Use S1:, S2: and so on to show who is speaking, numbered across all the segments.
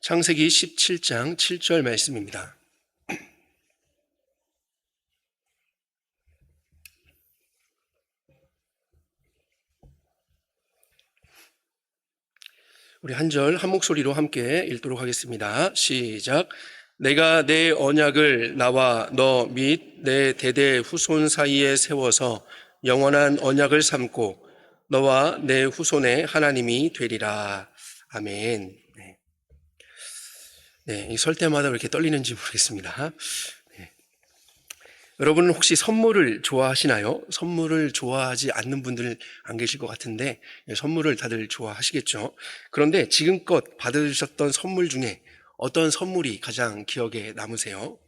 S1: 창세기 17장 7절 말씀입니다. 우리 한 절 한 목소리로 함께 읽도록 하겠습니다. 시작. 내가 내 언약을 나와 너 및 내 대대 후손 사이에 세워서 영원한 언약을 삼고 너와 내 후손의 하나님이 되리라. 아멘. 네, 설 때마다 왜 이렇게 떨리는지 모르겠습니다. 네. 여러분은 혹시 선물을 좋아하시나요? 선물을 좋아하지 않는 분들 안 계실 것 같은데 선물을 다들 좋아하시겠죠. 그런데 지금껏 받으셨던 선물 중에 어떤 선물이 가장 기억에 남으세요?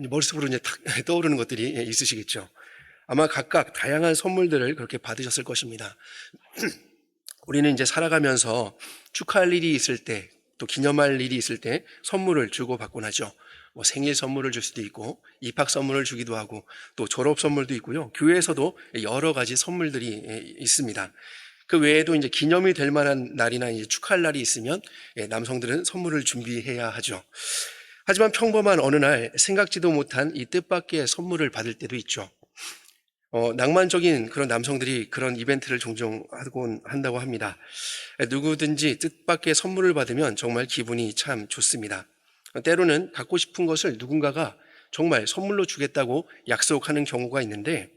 S1: 머릿속으로 이제 탁 떠오르는 것들이 있으시겠죠. 아마 각각 다양한 선물들을 그렇게 받으셨을 것입니다. 우리는 이제 살아가면서 축하할 일이 있을 때, 또 기념할 일이 있을 때 선물을 주고받곤 하죠. 생일 선물을 줄 수도 있고 입학 선물을 주기도 하고 또 졸업 선물도 있고요. 교회에서도 여러 가지 선물들이 있습니다. 그 외에도 이제 기념이 될 만한 날이나 이제 축하할 날이 있으면 남성들은 선물을 준비해야 하죠. 하지만 평범한 어느 날 생각지도 못한 이 뜻밖의 선물을 받을 때도 있죠. 낭만적인 그런 남성들이 그런 이벤트를 종종 하곤 한다고 합니다. 누구든지 뜻밖의 선물을 받으면 정말 기분이 참 좋습니다. 때로는 갖고 싶은 것을 누군가가 정말 선물로 주겠다고 약속하는 경우가 있는데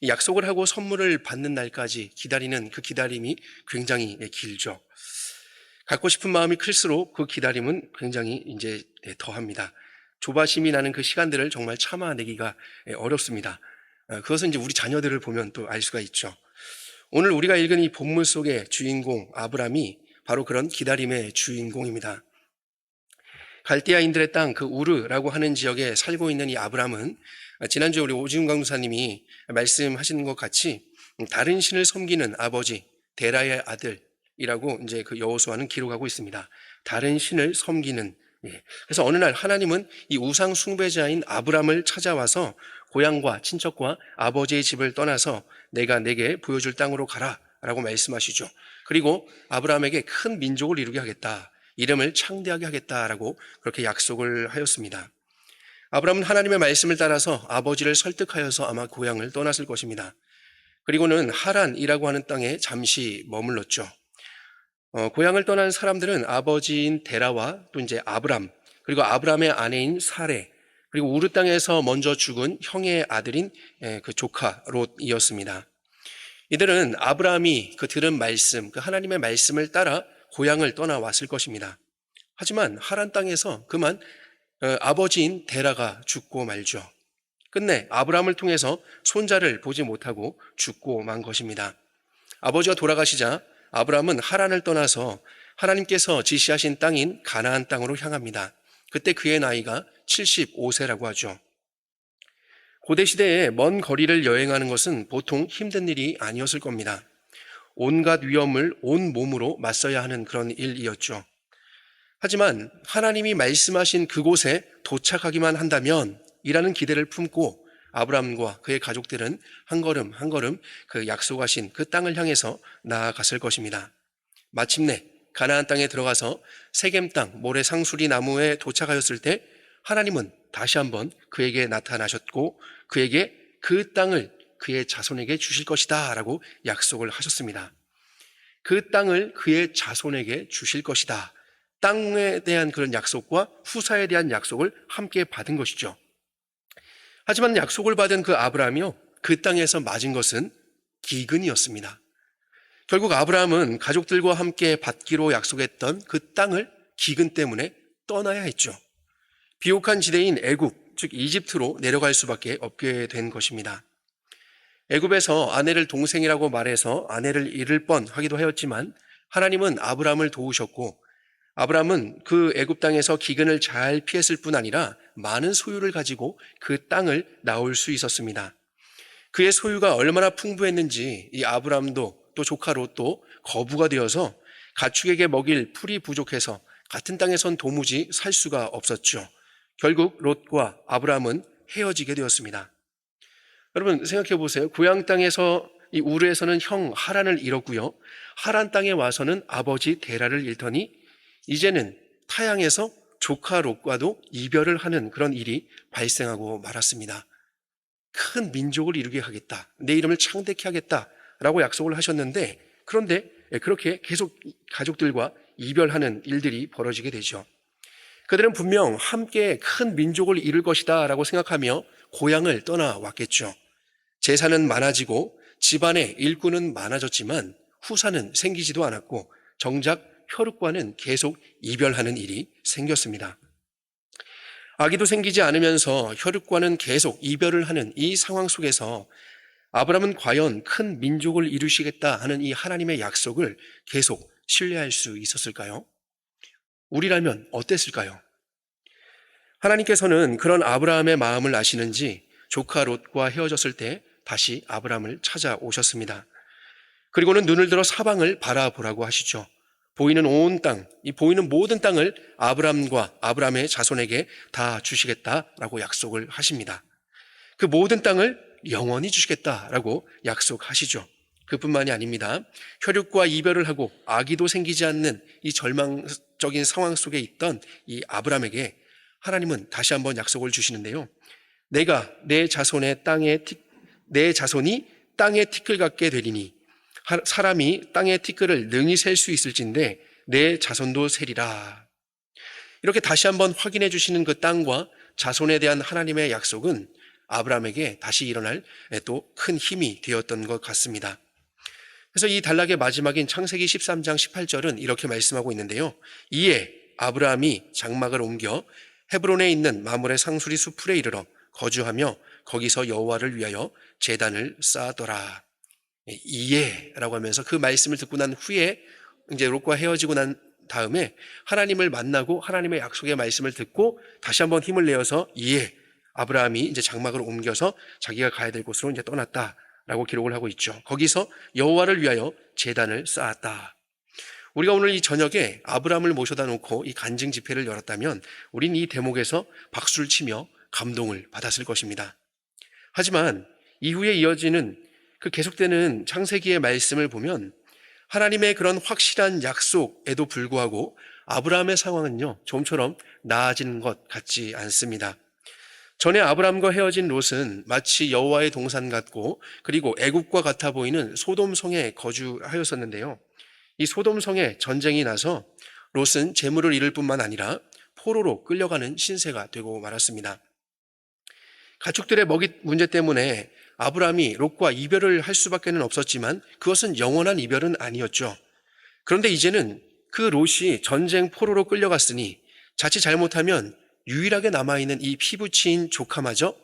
S1: 이 약속을 하고 선물을 받는 날까지 기다리는 그 기다림이 굉장히 길죠. 갖고 싶은 마음이 클수록 그 기다림은 굉장히 이제 더합니다. 조바심이 나는 그 시간들을 정말 참아내기가 어렵습니다. 그것은 이제 우리 자녀들을 보면 또 알 수가 있죠. 오늘 우리가 읽은 이 본문 속의 주인공 아브람이 바로 그런 기다림의 주인공입니다. 갈대아인들의 땅 그 우르라고 하는 지역에 살고 있는 이 아브람은 지난주에 우리 오지훈 강도사님이 말씀하신 것 같이 다른 신을 섬기는 아버지 데라의 아들이라고 이제 그 여호수아는 기록하고 있습니다. 다른 신을 섬기는. 그래서 어느 날 하나님은 이 우상 숭배자인 아브람을 찾아와서 고향과 친척과 아버지의 집을 떠나서 내가 내게 보여줄 땅으로 가라 라고 말씀하시죠. 그리고 아브람에게 큰 민족을 이루게 하겠다, 이름을 창대하게 하겠다라고 그렇게 약속을 하였습니다. 아브람은 하나님의 말씀을 따라서 아버지를 설득하여서 아마 고향을 떠났을 것입니다. 그리고는 하란이라고 하는 땅에 잠시 머물렀죠. 고향을 떠난 사람들은 아버지인 데라와 또 이제 아브람, 그리고 아브람의 아내인 사레, 그리고 우르 땅에서 먼저 죽은 형의 아들인 그 조카 롯이었습니다. 이들은 아브람이 그 들은 말씀, 그 하나님의 말씀을 따라 고향을 떠나왔을 것입니다. 하지만 하란 땅에서 그만 아버지인 데라가 죽고 말죠. 끝내 아브람을 통해서 손자를 보지 못하고 죽고 만 것입니다. 아버지가 돌아가시자 아브람은 하란을 떠나서 하나님께서 지시하신 땅인 가나안 땅으로 향합니다. 그때 그의 나이가 75세라고 하죠. 고대 시대에 먼 거리를 여행하는 것은 보통 힘든 일이 아니었을 겁니다. 온갖 위험을 온 몸으로 맞서야 하는 그런 일이었죠. 하지만 하나님이 말씀하신 그곳에 도착하기만 한다면 이라는 기대를 품고 아브람과 그의 가족들은 한 걸음 한 걸음 그 약속하신 그 땅을 향해서 나아갔을 것입니다. 마침내 가나안 땅에 들어가서 세겜 땅 모래 상수리 나무에 도착하였을 때 하나님은 다시 한번 그에게 나타나셨고 그에게 그 땅을 그의 자손에게 주실 것이다 라고 약속을 하셨습니다. 그 땅을 그의 자손에게 주실 것이다. 땅에 대한 그런 약속과 후사에 대한 약속을 함께 받은 것이죠. 하지만 약속을 받은 그 아브라함이요, 그 땅에서 맞은 것은 기근이었습니다. 결국 아브라함은 가족들과 함께 받기로 약속했던 그 땅을 기근 때문에 떠나야 했죠. 비옥한 지대인 애굽, 즉 이집트로 내려갈 수밖에 없게 된 것입니다. 애굽에서 아내를 동생이라고 말해서 아내를 잃을 뻔하기도 하였지만 하나님은 아브라함을 도우셨고 아브라함은 그 애굽 땅에서 기근을 잘 피했을 뿐 아니라 많은 소유를 가지고 그 땅을 나올 수 있었습니다. 그의 소유가 얼마나 풍부했는지 이 아브라함도 또 조카 롯도 거부가 되어서 가축에게 먹일 풀이 부족해서 같은 땅에선 도무지 살 수가 없었죠. 결국 롯과 아브라함은 헤어지게 되었습니다. 여러분 생각해 보세요. 고향 땅에서 이 우르에서는 형 하란을 잃었고요. 하란 땅에 와서는 아버지 데라를 잃더니 이제는 타향에서 조카 롯과도 이별을 하는 그런 일이 발생하고 말았습니다. 큰 민족을 이루게 하겠다. 내 이름을 창대케 하겠다라고 약속을 하셨는데, 그런데 그렇게 계속 가족들과 이별하는 일들이 벌어지게 되죠. 그들은 분명 함께 큰 민족을 이룰 것이다 라고 생각하며 고향을 떠나왔겠죠. 재산은 많아지고 집안의 일꾼은 많아졌지만 후사는 생기지도 않았고 정작 혈육과는 계속 이별하는 일이 생겼습니다. 아기도 생기지 않으면서 혈육과는 계속 이별을 하는 이 상황 속에서 아브라함은 과연 큰 민족을 이루시겠다 하는 이 하나님의 약속을 계속 신뢰할 수 있었을까요? 우리라면 어땠을까요? 하나님께서는 그런 아브라함의 마음을 아시는지 조카 롯과 헤어졌을 때 다시 아브라함을 찾아오셨습니다. 그리고는 눈을 들어 사방을 바라보라고 하시죠. 보이는 온 땅, 이 보이는 모든 땅을 아브라함과 아브라함의 자손에게 다 주시겠다라고 약속을 하십니다. 그 모든 땅을 영원히 주시겠다라고 약속하시죠. 그뿐만이 아닙니다. 혈육과 이별을 하고 아기도 생기지 않는 이 절망적인 상황 속에 있던 이 아브라함에게 하나님은 다시 한번 약속을 주시는데요. 내가 내 자손이 땅에 티끌 같게 되리니 사람이 땅의 티끌을 능히 셀 수 있을진데 내 자손도 세리라. 이렇게 다시 한번 확인해 주시는 그 땅과 자손에 대한 하나님의 약속은 아브라함에게 다시 일어날 또 큰 힘이 되었던 것 같습니다. 그래서 이 단락의 마지막인 창세기 13장 18절은 이렇게 말씀하고 있는데요. 이에 아브라함이 장막을 옮겨 헤브론에 있는 마므레 상수리 수풀에 이르러 거주하며 거기서 여호와를 위하여 제단을 쌓았더라. 이에라고 하면서 그 말씀을 듣고 난 후에 이제 롯과 헤어지고 난 다음에 하나님을 만나고 하나님의 약속의 말씀을 듣고 다시 한번 힘을 내어서 이에 아브라함이 이제 장막을 옮겨서 자기가 가야 될 곳으로 이제 떠났다라고 기록을 하고 있죠. 거기서 여호와를 위하여 제단을 쌓았다. 우리가 오늘 이 저녁에 아브라함을 모셔다 놓고 이 간증 집회를 열었다면 우린 이 대목에서 박수를 치며 감동을 받았을 것입니다. 하지만 이후에 이어지는 그 계속되는 창세기의 말씀을 보면 하나님의 그런 확실한 약속에도 불구하고 아브라함의 상황은요, 좀처럼 나아지는 것 같지 않습니다. 전에 아브라함과 헤어진 롯은 마치 여호와의 동산 같고 그리고 애국과 같아 보이는 소돔성에 거주하였었는데요. 이 소돔성에 전쟁이 나서 롯은 재물을 잃을 뿐만 아니라 포로로 끌려가는 신세가 되고 말았습니다. 가축들의 먹이 문제 때문에 아브라함이 롯과 이별을 할 수밖에는 없었지만 그것은 영원한 이별은 아니었죠. 그런데 이제는 그 롯이 전쟁 포로로 끌려갔으니 자칫 잘못하면 유일하게 남아있는 이 피부치인 조카마저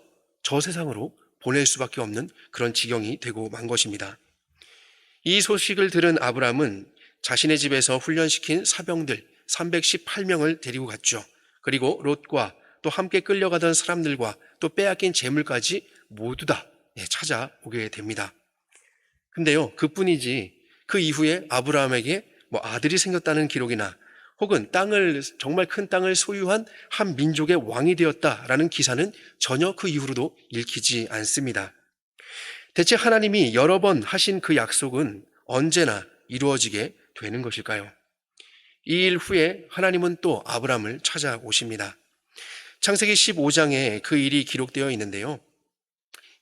S1: 저 세상으로 보낼 수밖에 없는 그런 지경이 되고 만 것입니다. 이 소식을 들은 아브라함은 자신의 집에서 훈련시킨 사병들 318명을 데리고 갔죠. 그리고 롯과 또 함께 끌려가던 사람들과 또 빼앗긴 재물까지 모두 다 찾아오게 됩니다. 근데요, 그뿐이지 그 이후에 아브라함에게 아들이 생겼다는 기록이나 혹은 정말 큰 땅을 소유한 한 민족의 왕이 되었다라는 기사는 전혀 그 이후로도 읽히지 않습니다. 대체 하나님이 여러 번 하신 그 약속은 언제나 이루어지게 되는 것일까요? 이 일 후에 하나님은 또 아브라함을 찾아오십니다. 창세기 15장에 그 일이 기록되어 있는데요.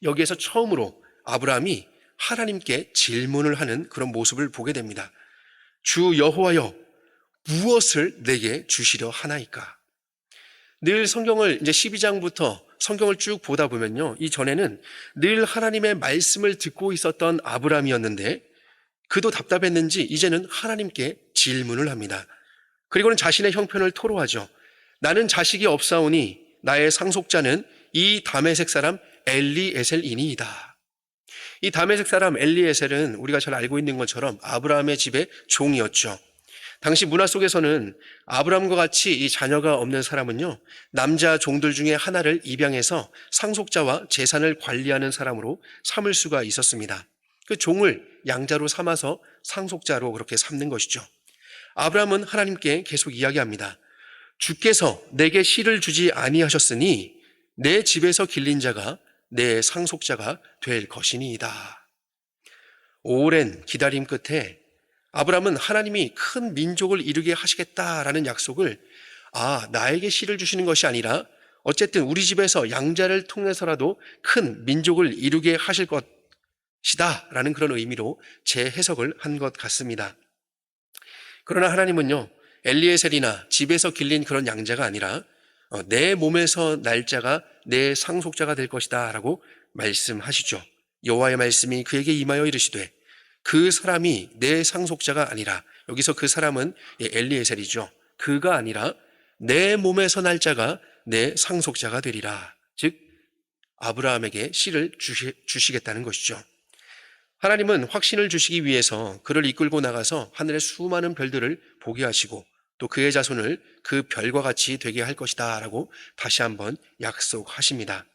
S1: 여기에서 처음으로 아브라함이 하나님께 질문을 하는 그런 모습을 보게 됩니다. 주 여호와여, 무엇을 내게 주시려 하나이까? 늘 성경을 이제 12장부터 성경을 쭉 보다 보면요. 이 전에는 늘 하나님의 말씀을 듣고 있었던 아브라함이었는데 그도 답답했는지 이제는 하나님께 질문을 합니다. 그리고는 자신의 형편을 토로하죠. 나는 자식이 없사오니 나의 상속자는 이 다메섹 사람 엘리에셀이니이다. 이 다메섹 사람 엘리에셀은 우리가 잘 알고 있는 것처럼 아브라함의 집의 종이었죠. 당시 문화 속에서는 아브라함과 같이 이 자녀가 없는 사람은요, 남자 종들 중에 하나를 입양해서 상속자와 재산을 관리하는 사람으로 삼을 수가 있었습니다. 그 종을 양자로 삼아서 상속자로 그렇게 삼는 것이죠. 아브라함은 하나님께 계속 이야기합니다. 주께서 내게 씨를 주지 아니하셨으니 내 집에서 길린 자가 내 상속자가 될 것이니이다. 오랜 기다림 끝에 아브라함은 하나님이 큰 민족을 이루게 하시겠다라는 약속을 나에게 씨를 주시는 것이 아니라 어쨌든 우리 집에서 양자를 통해서라도 큰 민족을 이루게 하실 것이다 라는 그런 의미로 재해석을 한 것 같습니다. 그러나 하나님은요, 엘리에셀이나 집에서 길린 그런 양자가 아니라 내 몸에서 날 자가 내 상속자가 될 것이다 라고 말씀하시죠. 여호와의 말씀이 그에게 임하여 이르시되 그 사람이 내 상속자가 아니라, 여기서 그 사람은 엘리에셀이죠. 그가 아니라 내 몸에서 날 자가 내 상속자가 되리라. 즉 아브라함에게 씨를 주시겠다는 것이죠. 하나님은 확신을 주시기 위해서 그를 이끌고 나가서 하늘의 수많은 별들을 보게 하시고 또 그의 자손을 그 별과 같이 되게 할 것이다 라고 다시 한번 약속하십니다.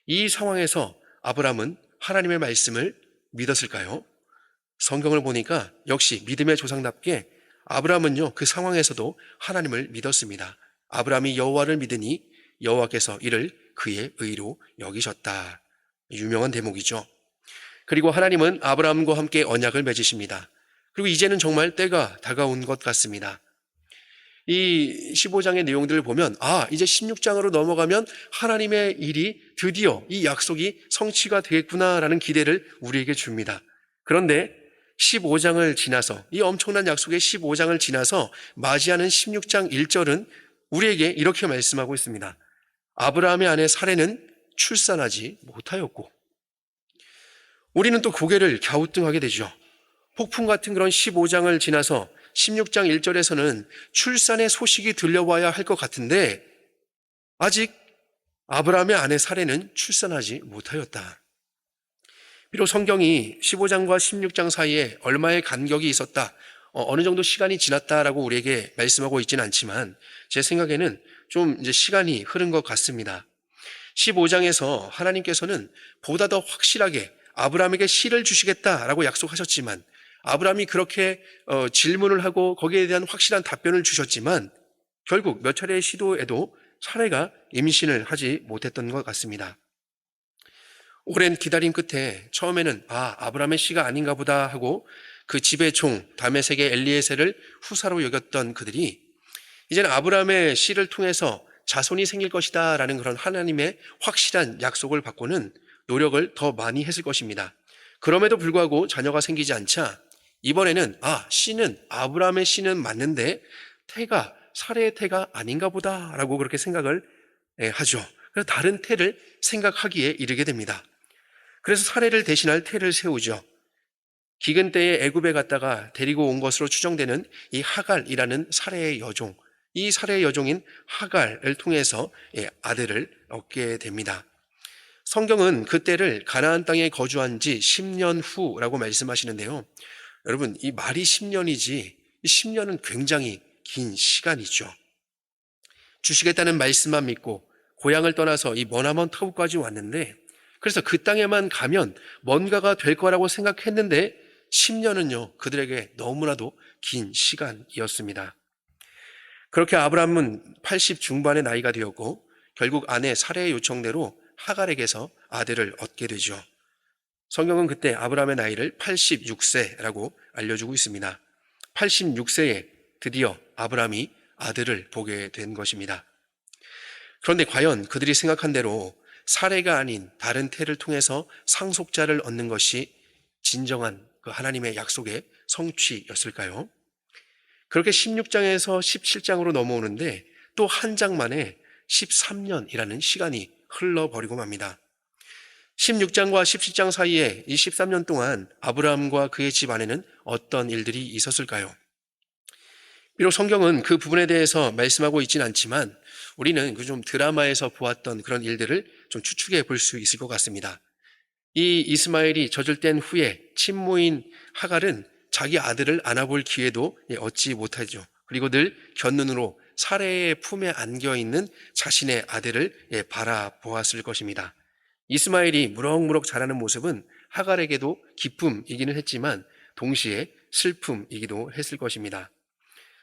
S1: 이 상황에서 아브라함은 하나님의 말씀을 믿었을까요? 성경을 보니까 역시 믿음의 조상답게 아브라함은요, 그 상황에서도 하나님을 믿었습니다. 아브라함이 여호와를 믿으니 여호와께서 이를 그의 의로 여기셨다. 유명한 대목이죠. 그리고 하나님은 아브라함과 함께 언약을 맺으십니다. 그리고 이제는 정말 때가 다가온 것 같습니다. 이 15장의 내용들을 보면 이제 16장으로 넘어가면 하나님의 일이 드디어 이 약속이 성취가 되겠구나라는 기대를 우리에게 줍니다. 그런데 15장을 지나서, 이 엄청난 약속의 15장을 지나서 맞이하는 16장 1절은 우리에게 이렇게 말씀하고 있습니다. 아브라함의 아내 사레는 출산하지 못하였고, 우리는 또 고개를 갸우뚱하게 되죠. 폭풍 같은 그런 15장을 지나서 16장 1절에서는 출산의 소식이 들려와야 할 것 같은데 아직 아브라함의 아내 사레는 출산하지 못하였다. 비록 성경이 15장과 16장 사이에 얼마의 간격이 있었다, 어느 정도 시간이 지났다라고 우리에게 말씀하고 있지는 않지만 제 생각에는 좀 이제 시간이 흐른 것 같습니다. 15장에서 하나님께서는 보다 더 확실하게 아브라함에게 씨를 주시겠다라고 약속하셨지만, 아브라함이 그렇게 질문을 하고 거기에 대한 확실한 답변을 주셨지만 결국 몇 차례의 시도에도 사레가 임신을 하지 못했던 것 같습니다. 오랜 기다림 끝에 처음에는 아브라함의 씨가 아닌가 보다 하고 그 집의 종 다메섹의 엘리에셀을 후사로 여겼던 그들이 이제는 아브라함의 씨를 통해서 자손이 생길 것이다 라는 그런 하나님의 확실한 약속을 받고는 노력을 더 많이 했을 것입니다. 그럼에도 불구하고 자녀가 생기지 않자 이번에는 씨는 아브라함의 씨는 맞는데 태가 사레의 태가 아닌가 보다 라고 그렇게 생각을 하죠. 그래서 다른 태를 생각하기에 이르게 됩니다. 그래서 사레를 대신할 태를 세우죠. 기근 때에 애굽에 갔다가 데리고 온 것으로 추정되는 이 하갈이라는 사레의 여종, 이 사레의 여종인 하갈을 통해서 아들을 얻게 됩니다. 성경은 그때를 가나안 땅에 거주한 지 10년 후라고 말씀하시는데요. 여러분, 이 말이 10년이지 10년은 굉장히 긴 시간이죠. 주시겠다는 말씀만 믿고 고향을 떠나서 이 머나먼 터부까지 왔는데, 그래서 그 땅에만 가면 뭔가가 될 거라고 생각했는데 10년은요 그들에게 너무나도 긴 시간이었습니다. 그렇게 아브라함은 80 중반의 나이가 되었고 결국 아내 사레의 요청대로 하갈에게서 아들을 얻게 되죠. 성경은 그때 아브라함의 나이를 86세라고 알려주고 있습니다. 86세에 드디어 아브라함이 아들을 보게 된 것입니다. 그런데 과연 그들이 생각한 대로 사레가 아닌 다른 태를 통해서 상속자를 얻는 것이 진정한 그 하나님의 약속의 성취였을까요? 그렇게 16장에서 17장으로 넘어오는데 또 한 장 만에 13년이라는 시간이 흘러버리고 맙니다. 16장과 17장 사이에 이 13년 동안 아브라함과 그의 집 안에는 어떤 일들이 있었을까요? 비록 성경은 그 부분에 대해서 말씀하고 있지는 않지만 우리는 그 좀 드라마에서 보았던 그런 일들을 좀 추측해 볼 수 있을 것 같습니다. 이 이스마엘이 젖을 뗀 후에 친모인 하갈은 자기 아들을 안아볼 기회도 얻지 못하죠. 그리고 늘 곁눈으로 사레의 품에 안겨있는 자신의 아들을 바라보았을 것입니다. 이스마엘이 무럭무럭 자라는 모습은 하갈에게도 기쁨이기는 했지만 동시에 슬픔이기도 했을 것입니다.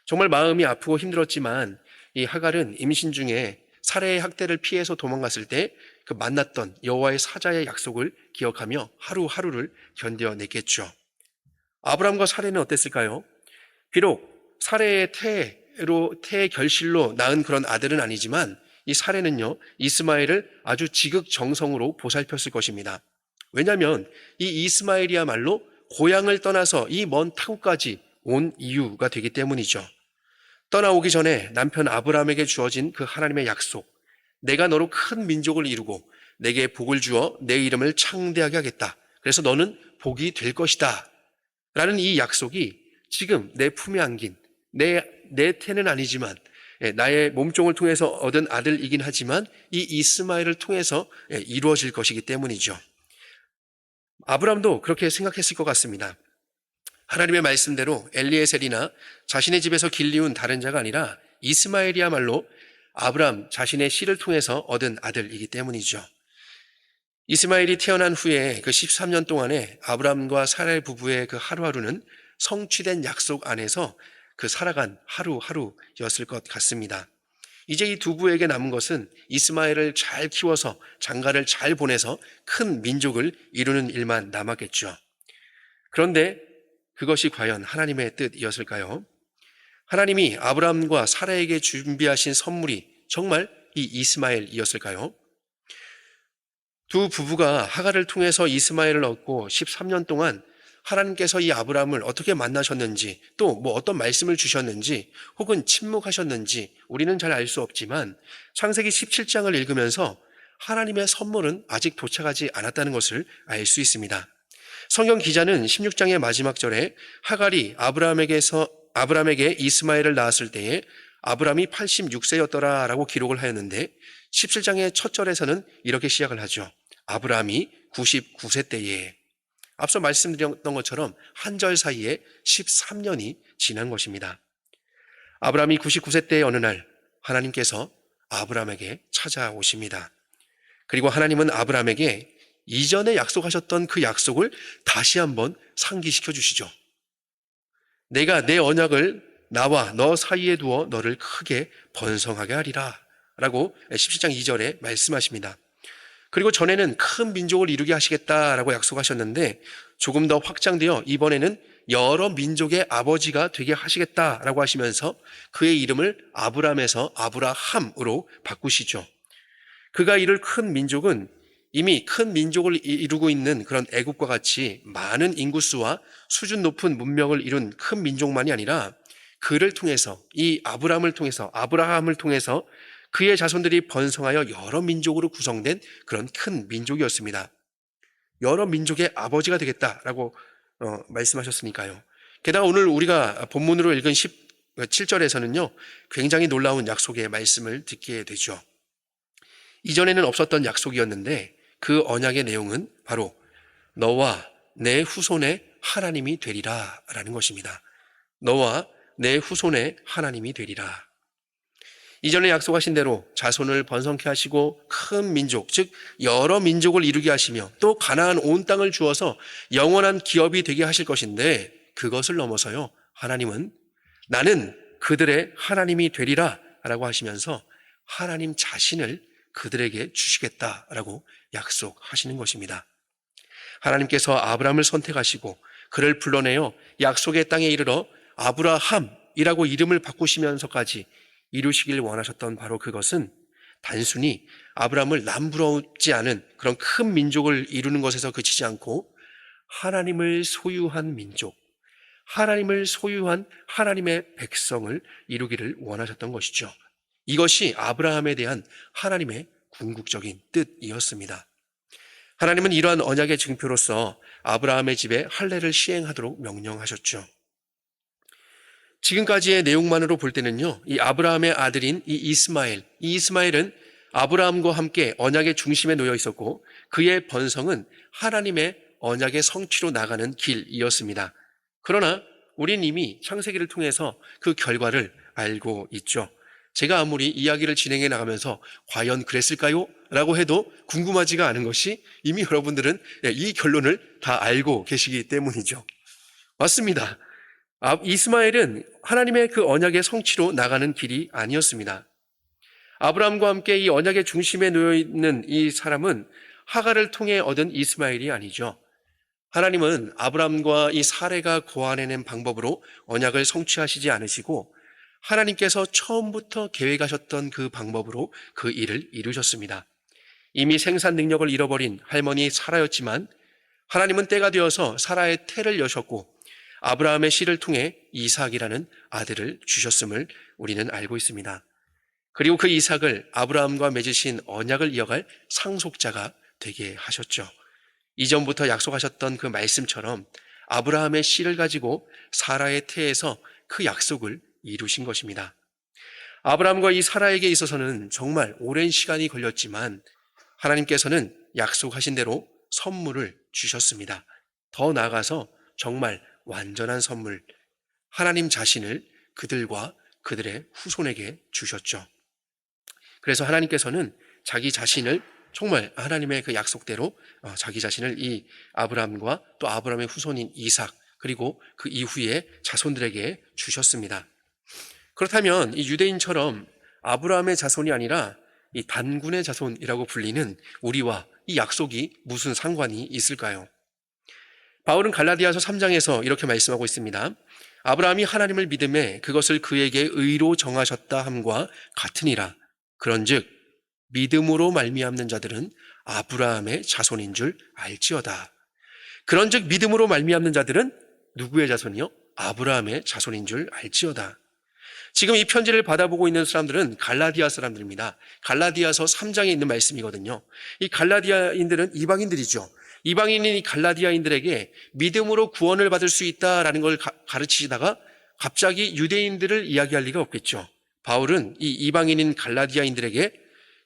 S1: 정말 마음이 아프고 힘들었지만 이 하갈은 임신 중에 사레의 학대를 피해서 도망갔을 때 그 만났던 여호와의 사자의 약속을 기억하며 하루하루를 견뎌냈겠죠. 아브라함과 사레는 어땠을까요? 비록 사레의 태의 결실로 낳은 그런 아들은 아니지만 이 사레는요, 이스마엘을 아주 지극정성으로 보살폈을 것입니다. 왜냐하면 이 이스마엘이야말로 고향을 떠나서 이 먼 타국까지 온 이유가 되기 때문이죠. 떠나오기 전에 남편 아브라함에게 주어진 그 하나님의 약속, 내가 너로 큰 민족을 이루고 내게 복을 주어 내 이름을 창대하게 하겠다. 그래서 너는 복이 될 것이다. 라는 이 약속이 지금 내 품에 안긴 내 태는 아니지만 나의 몸종을 통해서 얻은 아들이긴 하지만 이 이스마엘을 통해서 이루어질 것이기 때문이죠. 아브라함도 그렇게 생각했을 것 같습니다. 하나님의 말씀대로 엘리에셀이나 자신의 집에서 길리운 다른 자가 아니라 이스마엘이야말로 아브라함 자신의 씨를 통해서 얻은 아들이기 때문이죠. 이스마엘이 태어난 후에 그 13년 동안에 아브라함과 사라의 부부의 그 하루하루는 성취된 약속 안에서 그 살아간 하루하루였을 것 같습니다. 이제 이 두 부에게 남은 것은 이스마엘을 잘 키워서 장가를 잘 보내서 큰 민족을 이루는 일만 남았겠죠. 그런데 그것이 과연 하나님의 뜻이었을까요? 하나님이 아브라함과 사라에게 준비하신 선물이 정말 이 이스마엘이었을까요? 두 부부가 하갈을 통해서 이스마엘을 얻고 13년 동안 하나님께서 이 아브라함을 어떻게 만나셨는지, 또 어떤 말씀을 주셨는지, 혹은 침묵하셨는지 우리는 잘 알 수 없지만 창세기 17장을 읽으면서 하나님의 선물은 아직 도착하지 않았다는 것을 알 수 있습니다. 성경 기자는 16장의 마지막 절에 하갈이 아브라함에게 이스마엘을 낳았을 때에 아브라함이 86세였더라 라고 기록을 하였는데 17장의 첫 절에서는 이렇게 시작을 하죠. 아브라함이 99세 때에. 앞서 말씀드렸던 것처럼 한 절 사이에 13년이 지난 것입니다. 아브라함이 99세 때의 어느 날 하나님께서 아브라함에게 찾아오십니다. 그리고 하나님은 아브라함에게 이전에 약속하셨던 그 약속을 다시 한번 상기시켜 주시죠. 내가 내 언약을 나와 너 사이에 두어 너를 크게 번성하게 하리라 라고 17장 2절에 말씀하십니다. 그리고 전에는 큰 민족을 이루게 하시겠다라고 약속하셨는데 조금 더 확장되어 이번에는 여러 민족의 아버지가 되게 하시겠다라고 하시면서 그의 이름을 아브람에서 아브라함으로 바꾸시죠. 그가 이룰 큰 민족은 이미 큰 민족을 이루고 있는 그런 애국과 같이 많은 인구수와 수준 높은 문명을 이룬 큰 민족만이 아니라 그를 통해서 이 아브라함을 통해서 그의 자손들이 번성하여 여러 민족으로 구성된 그런 큰 민족이었습니다. 여러 민족의 아버지가 되겠다라고 말씀하셨으니까요. 게다가 오늘 우리가 본문으로 읽은 17절에서는요. 굉장히 놀라운 약속의 말씀을 듣게 되죠. 이전에는 없었던 약속이었는데 그 언약의 내용은 바로 너와 내 후손의 하나님이 되리라 라는 것입니다. 너와 내 후손의 하나님이 되리라. 이전에 약속하신 대로 자손을 번성케 하시고 큰 민족, 즉 여러 민족을 이루게 하시며 또 가나안 온 땅을 주어서 영원한 기업이 되게 하실 것인데 그것을 넘어서요. 하나님은 나는 그들의 하나님이 되리라 라고 하시면서 하나님 자신을 그들에게 주시겠다라고 약속하시는 것입니다. 하나님께서 아브라함을 선택하시고 그를 불러내어 약속의 땅에 이르러 아브라함이라고 이름을 바꾸시면서까지 이루시길 원하셨던 바로 그것은 단순히 아브라함을 남부럽지 않은 그런 큰 민족을 이루는 것에서 그치지 않고 하나님을 소유한 민족, 하나님을 소유한 하나님의 백성을 이루기를 원하셨던 것이죠. 이것이 아브라함에 대한 하나님의 궁극적인 뜻이었습니다. 하나님은 이러한 언약의 증표로서 아브라함의 집에 할례를 시행하도록 명령하셨죠. 지금까지의 내용만으로 볼 때는요, 이 아브라함의 아들인 이 이스마엘은 아브라함과 함께 언약의 중심에 놓여 있었고 그의 번성은 하나님의 언약의 성취로 나가는 길이었습니다. 그러나 우린 이미 창세기를 통해서 그 결과를 알고 있죠. 제가 아무리 이야기를 진행해 나가면서 과연 그랬을까요? 라고 해도 궁금하지가 않은 것이 이미 여러분들은 이 결론을 다 알고 계시기 때문이죠. 맞습니다. 이스마엘은 하나님의 그 언약의 성취로 나가는 길이 아니었습니다. 아브라함과 함께 이 언약의 중심에 놓여 있는 이 사람은 하갈을 통해 얻은 이스마엘이 아니죠. 하나님은 아브라함과 이 사레가 고안해낸 방법으로 언약을 성취하시지 않으시고 하나님께서 처음부터 계획하셨던 그 방법으로 그 일을 이루셨습니다. 이미 생산 능력을 잃어버린 할머니 사라였지만 하나님은 때가 되어서 사라의 태를 여셨고 아브라함의 씨를 통해 이삭이라는 아들을 주셨음을 우리는 알고 있습니다. 그리고 그 이삭을 아브라함과 맺으신 언약을 이어갈 상속자가 되게 하셨죠. 이전부터 약속하셨던 그 말씀처럼 아브라함의 씨를 가지고 사라의 태에서 그 약속을 이루신 것입니다. 아브라함과 이 사라에게 있어서는 정말 오랜 시간이 걸렸지만 하나님께서는 약속하신 대로 선물을 주셨습니다. 더 나아가서 정말 완전한 선물, 하나님 자신을 그들과 그들의 후손에게 주셨죠. 그래서 하나님께서는 자기 자신을 정말 하나님의 그 약속대로 자기 자신을 이 아브라함과 또 아브라함의 후손인 이삭 그리고 그 이후의 자손들에게 주셨습니다. 그렇다면 이 유대인처럼 아브라함의 자손이 아니라 이 단군의 자손이라고 불리는 우리와 이 약속이 무슨 상관이 있을까요? 바울은 갈라디아서 3장에서 이렇게 말씀하고 있습니다. 아브라함이 하나님을 믿음에 그것을 그에게 의로 정하셨다 함과 같으니라. 그런즉 믿음으로 말미암는 자들은 아브라함의 자손인 줄 알지어다. 그런즉 믿음으로 말미암는 자들은 누구의 자손이요? 아브라함의 자손인 줄 알지어다. 지금 이 편지를 받아보고 있는 사람들은 갈라디아 사람들입니다. 갈라디아서 3장에 있는 말씀이거든요. 이 갈라디아인들은 이방인들이죠. 이방인인 이 갈라디아인들에게 믿음으로 구원을 받을 수 있다라는 걸 가르치시다가 갑자기 유대인들을 이야기할 리가 없겠죠. 바울은 이 이방인인 갈라디아인들에게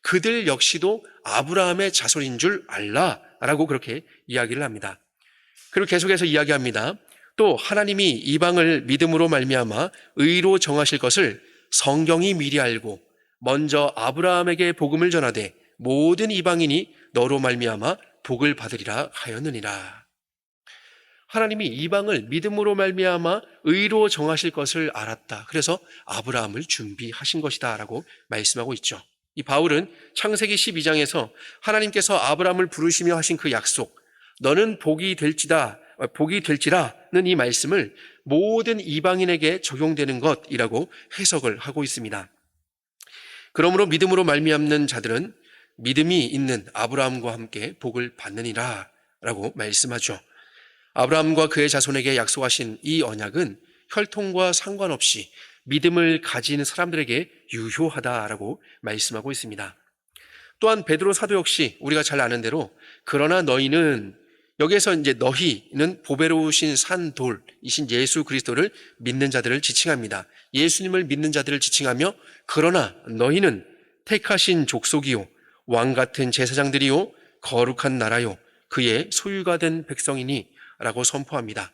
S1: 그들 역시도 아브라함의 자손인 줄 알라라고 그렇게 이야기를 합니다. 그리고 계속해서 이야기합니다. 또 하나님이 이방을 믿음으로 말미암아 의로 정하실 것을 성경이 미리 알고 먼저 아브라함에게 복음을 전하되 모든 이방인이 너로 말미암아 복을 받으리라 하였느니라. 하나님이 이방을 믿음으로 말미암아 의로 정하실 것을 알았다. 그래서 아브라함을 준비하신 것이다 라고 말씀하고 있죠. 이 바울은 창세기 12장에서 하나님께서 아브라함을 부르시며 하신 그 약속, 너는 복이 될지라는 이 말씀을 모든 이방인에게 적용되는 것이라고 해석을 하고 있습니다. 그러므로 믿음으로 말미암는 자들은 믿음이 있는 아브라함과 함께 복을 받느니라 라고 말씀하죠. 아브라함과 그의 자손에게 약속하신 이 언약은 혈통과 상관없이 믿음을 가진 사람들에게 유효하다라고 말씀하고 있습니다. 또한 베드로 사도 역시 우리가 잘 아는 대로 그러나 너희는, 여기에서 이제 너희는 보배로우신 산돌이신 예수 그리스도를 믿는 자들을 지칭합니다. 예수님을 믿는 자들을 지칭하며 그러나 너희는 택하신 족속이요 왕 같은 제사장들이요 거룩한 나라요 그의 소유가 된 백성이니 라고 선포합니다.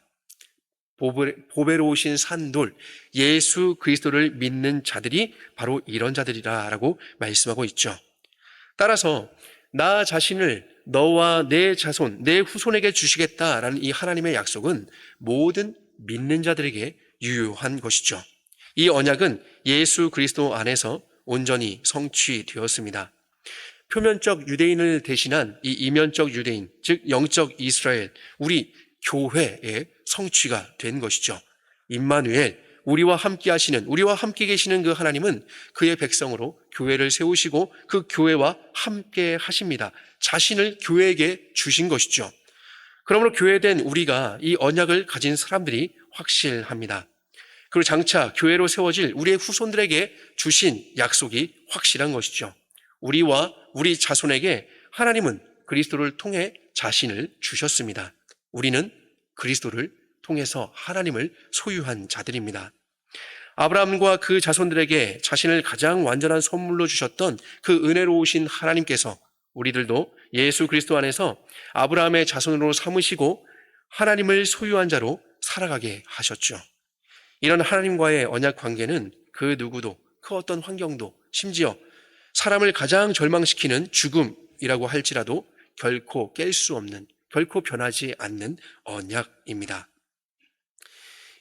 S1: 보배로우신 산돌 예수 그리스도를 믿는 자들이 바로 이런 자들이라 라고 말씀하고 있죠. 따라서 나 자신을 너와 내 자손, 내 후손에게 주시겠다라는 이 하나님의 약속은 모든 믿는 자들에게 유효한 것이죠. 이 언약은 예수 그리스도 안에서 온전히 성취되었습니다. 표면적 유대인을 대신한 이 이면적 유대인, 즉 영적 이스라엘, 우리 교회의 성취가 된 것이죠. 임마누엘, 우리와 함께 계시는 그 하나님은 그의 백성으로 교회를 세우시고 그 교회와 함께 하십니다. 자신을 교회에게 주신 것이죠. 그러므로 교회된 우리가 이 언약을 가진 사람들이 확실합니다. 그리고 장차 교회로 세워질 우리의 후손들에게 주신 약속이 확실한 것이죠. 우리와 우리 자손에게 하나님은 그리스도를 통해 자신을 주셨습니다. 우리는 그리스도를 통해서 하나님을 소유한 자들입니다. 아브라함과 그 자손들에게 자신을 가장 완전한 선물로 주셨던 그 은혜로우신 하나님께서 우리들도 예수 그리스도 안에서 아브라함의 자손으로 삼으시고 하나님을 소유한 자로 살아가게 하셨죠. 이런 하나님과의 언약 관계는 그 누구도, 그 어떤 환경도, 심지어 사람을 가장 절망시키는 죽음이라고 할지라도 결코 깰 수 없는, 결코 변하지 않는 언약입니다.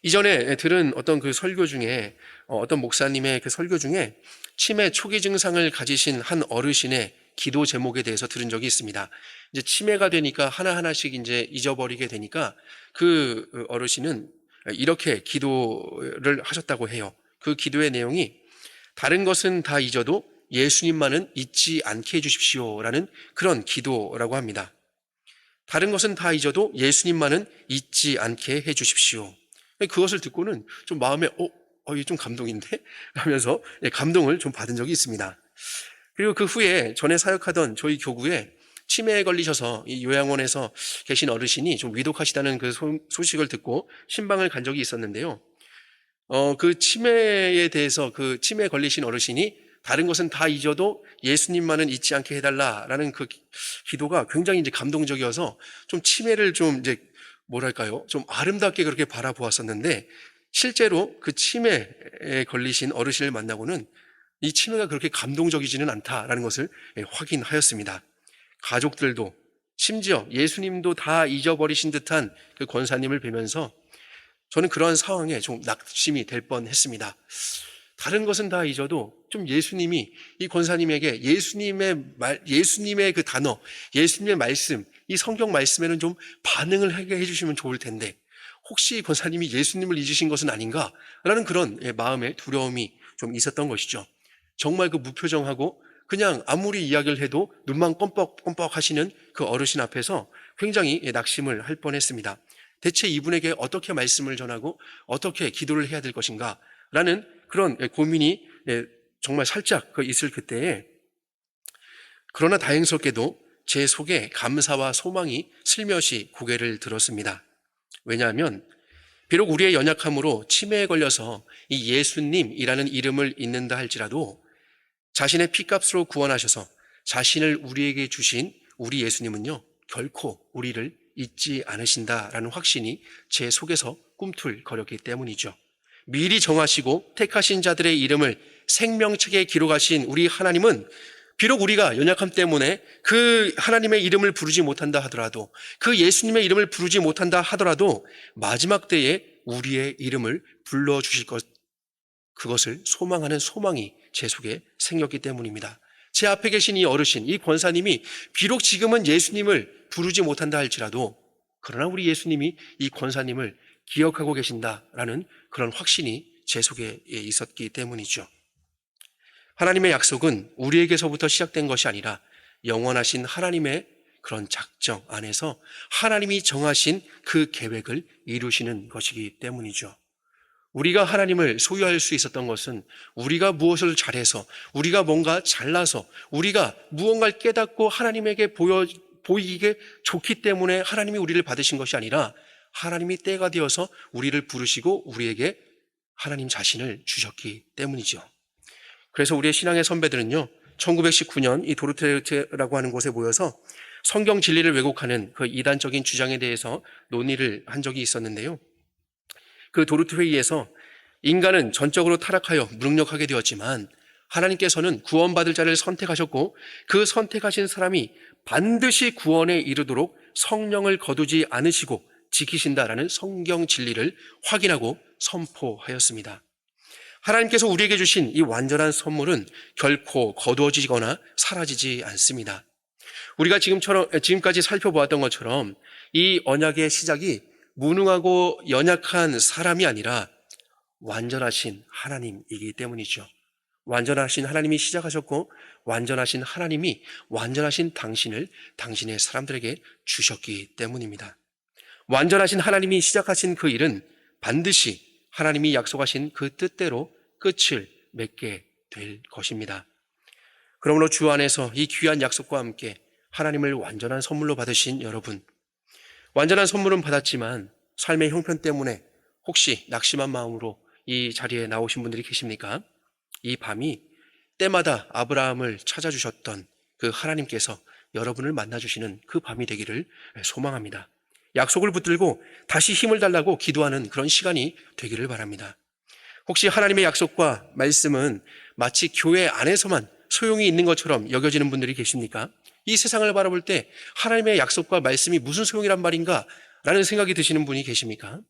S1: 이전에 들은 어떤 그 설교 중에, 어떤 목사님의 그 설교 중에 치매 초기 증상을 가지신 한 어르신의 기도 제목에 대해서 들은 적이 있습니다. 이제 치매가 되니까 하나하나씩 이제 잊어버리게 되니까 그 어르신은 이렇게 기도를 하셨다고 해요. 그 기도의 내용이 다른 것은 다 잊어도 예수님만은 잊지 않게 해주십시오라는 그런 기도라고 합니다. 다른 것은 다 잊어도 예수님만은 잊지 않게 해주십시오. 그것을 듣고는 좀 마음에 이게 좀 감동인데? 하면서 감동을 좀 받은 적이 있습니다. 그리고 그 후에 전에 사역하던 저희 교구에 치매에 걸리셔서 이 요양원에서 계신 어르신이 좀 위독하시다는 그 소식을 듣고 신방을 간 적이 있었는데요. 그 치매에 대해서 그 치매에 걸리신 어르신이 다른 것은 다 잊어도 예수님만은 잊지 않게 해달라라는 그 기도가 굉장히 이제 감동적이어서 좀 치매를 좀 이제 뭐랄까요? 좀 아름답게 그렇게 바라보았었는데 실제로 그 치매에 걸리신 어르신을 만나고는 이 치매가 그렇게 감동적이지는 않다라는 것을 확인하였습니다. 가족들도 심지어 예수님도 다 잊어버리신 듯한 그 권사님을 뵈면서 저는 그러한 상황에 좀 낙심이 될 뻔했습니다. 다른 것은 다 잊어도 좀 예수님이 이 권사님에게 예수님의 그 단어, 예수님의 말씀, 이 성경 말씀에는 좀 반응을 하게 해주시면 좋을 텐데 혹시 권사님이 예수님을 잊으신 것은 아닌가라는 그런 마음의 두려움이 좀 있었던 것이죠. 정말 그 무표정하고 그냥 아무리 이야기를 해도 눈만 껌뻑껌뻑 하시는 그 어르신 앞에서 굉장히 낙심을 할 뻔했습니다. 대체 이분에게 어떻게 말씀을 전하고 어떻게 기도를 해야 될 것인가 라는 그런 고민이 정말 살짝 있을 그때에 그러나 다행스럽게도 제 속에 감사와 소망이 슬며시 고개를 들었습니다. 왜냐하면 비록 우리의 연약함으로 치매에 걸려서 이 예수님이라는 이름을 잊는다 할지라도 자신의 피값으로 구원하셔서 자신을 우리에게 주신 우리 예수님은요 결코 우리를 잊지 않으신다라는 확신이 제 속에서 꿈틀거렸기 때문이죠. 미리 정하시고 택하신 자들의 이름을 생명책에 기록하신 우리 하나님은 비록 우리가 연약함 때문에 그 하나님의 이름을 부르지 못한다 하더라도 그 예수님의 이름을 부르지 못한다 하더라도 마지막 때에 우리의 이름을 불러주실 것, 그것을 소망하는 소망이 제 속에 생겼기 때문입니다. 제 앞에 계신 이 어르신, 이 권사님이 비록 지금은 예수님을 부르지 못한다 할지라도 그러나 우리 예수님이 이 권사님을 기억하고 계신다라는 그런 확신이 제 속에 있었기 때문이죠. 하나님의 약속은 우리에게서부터 시작된 것이 아니라 영원하신 하나님의 그런 작정 안에서 하나님이 정하신 그 계획을 이루시는 것이기 때문이죠. 우리가 하나님을 소유할 수 있었던 것은 우리가 무엇을 잘해서 우리가 뭔가 잘나서 우리가 무언가를 깨닫고 하나님에게 보이게 좋기 때문에 하나님이 우리를 받으신 것이 아니라 하나님이 때가 되어서 우리를 부르시고 우리에게 하나님 자신을 주셨기 때문이죠. 그래서 우리의 신앙의 선배들은요 1919년 이 도르트라고 하는 곳에 모여서 성경 진리를 왜곡하는 그 이단적인 주장에 대해서 논의를 한 적이 있었는데요. 그 도르트 회의에서 인간은 전적으로 타락하여 무능력하게 되었지만 하나님께서는 구원받을 자를 선택하셨고 그 선택하신 사람이 반드시 구원에 이르도록 성령을 거두지 않으시고 지키신다라는 성경 진리를 확인하고 선포하였습니다. 하나님께서 우리에게 주신 이 완전한 선물은 결코 거두어지거나 사라지지 않습니다. 우리가 지금까지 살펴보았던 것처럼 이 언약의 시작이 무능하고 연약한 사람이 아니라 완전하신 하나님이기 때문이죠. 완전하신 하나님이 시작하셨고 완전하신 하나님이 완전하신 당신을 당신의 사람들에게 주셨기 때문입니다. 완전하신 하나님이 시작하신 그 일은 반드시 하나님이 약속하신 그 뜻대로 끝을 맺게 될 것입니다. 그러므로 주 안에서 이 귀한 약속과 함께 하나님을 완전한 선물로 받으신 여러분, 완전한 선물은 받았지만 삶의 형편 때문에 혹시 낙심한 마음으로 이 자리에 나오신 분들이 계십니까? 이 밤이 때마다 아브라함을 찾아주셨던 그 하나님께서 여러분을 만나주시는 그 밤이 되기를 소망합니다. 약속을 붙들고 다시 힘을 달라고 기도하는 그런 시간이 되기를 바랍니다. 혹시 하나님의 약속과 말씀은 마치 교회 안에서만 소용이 있는 것처럼 여겨지는 분들이 계십니까? 이 세상을 바라볼 때 하나님의 약속과 말씀이 무슨 소용이란 말인가? 라는 생각이 드시는 분이 계십니까?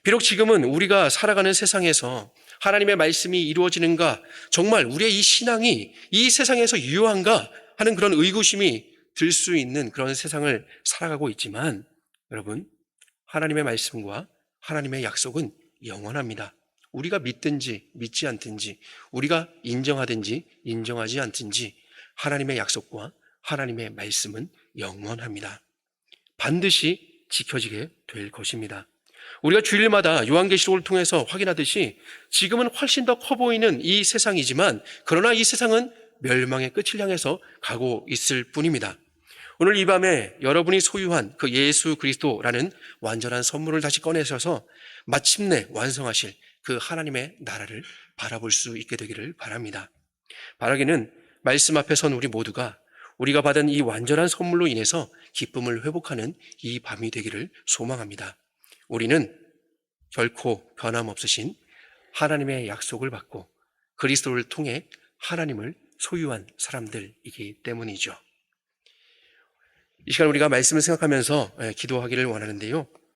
S1: 비록 지금은 우리가 살아가는 세상에서 하나님의 말씀이 이루어지는가? 정말 우리의 이 신앙이 이 세상에서 유효한가? 하는 그런 의구심이 들 수 있는 그런 세상을 살아가고 있지만 여러분, 하나님의 말씀과 하나님의 약속은 영원합니다. 우리가 믿든지 믿지 않든지, 우리가 인정하든지 인정하지 않든지 하나님의 약속과 하나님의 말씀은 영원합니다. 반드시 지켜지게 될 것입니다. 우리가 주일마다 요한계시록을 통해서 확인하듯이 지금은 훨씬 더 커 보이는 이 세상이지만, 그러나 이 세상은 멸망의 끝을 향해서 가고 있을 뿐입니다. 오늘 이 밤에 여러분이 소유한 그 예수 그리스도라는 완전한 선물을 다시 꺼내셔서 마침내 완성하실 그 하나님의 나라를 바라볼 수 있게 되기를 바랍니다. 바라기는 말씀 앞에 선 우리 모두가 우리가 받은 이 완전한 선물로 인해서 기쁨을 회복하는 이 밤이 되기를 소망합니다. 우리는 결코 변함없으신 하나님의 약속을 받고 그리스도를 통해 하나님을 소유한 사람들이기 때문이죠. 이 시간 우리가 말씀을 생각하면서 기도하기를 원하는데요.